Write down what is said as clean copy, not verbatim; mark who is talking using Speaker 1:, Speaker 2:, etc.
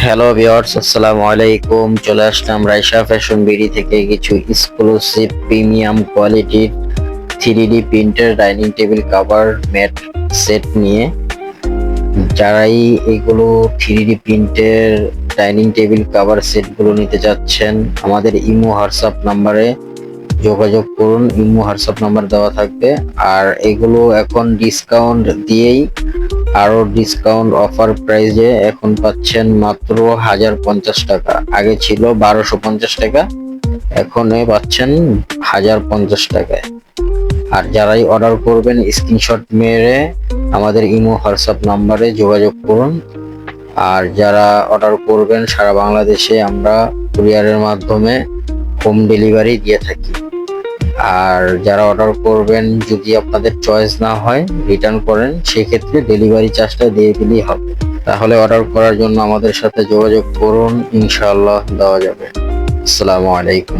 Speaker 1: Hello viewers, আসসালামু আলাইকুম। চলে আসলাম রাইসা ফ্যাশন বিডি থেকে কিছু এক্সক্লুসিভ প্রিমিয়াম কোয়ালিটির 3D প্রিন্টের dining table cover mat set নিয়ে। যারাই এগুলো 3D প্রিন্টের ডাইনিং টেবিল কভার সেটগুলো নিতে চাচ্ছেন, আমাদের ইমো হোয়াটসঅ্যাপ নাম্বারে যোগাযোগ করুন। ইমো হোয়াটসঅ্যাপ নাম্বার দেওয়া থাকবে। আর এগুলো এখন ডিসকাউন্ট দিয়েই আরো ডিসকাউন্ট অফার প্রাইজে এখন পাচ্ছেন মাত্র 1050 টাকা। আগে ছিল 1250 টাকা, এখন পাচ্ছেন 1050 টাকায়। আর যারাই অর্ডার করবেন স্ক্রিনশট মেরে আমাদের ইমো হোয়াটসঅ্যাপ নাম্বারে যোগাযোগ করুন। আর যারা অর্ডার করবেন সারা বাংলাদেশে আমরা কুরিয়ারের মাধ্যমে হোম ডেলিভারি দিয়ে থাকি। আর যারা অর্ডার করবেন যদি আপনাদের চয়েস না হয় রিটার্ন করেন, সেক্ষেত্রে ডেলিভারি চার্জটা দিয়ে দিলেই হবে। তাহলে অর্ডার করার জন্য আমাদের সাথে যোগাযোগ করুন, ইনশাআল্লাহ দেওয়া যাবে। আসসালামু আলাইকুম।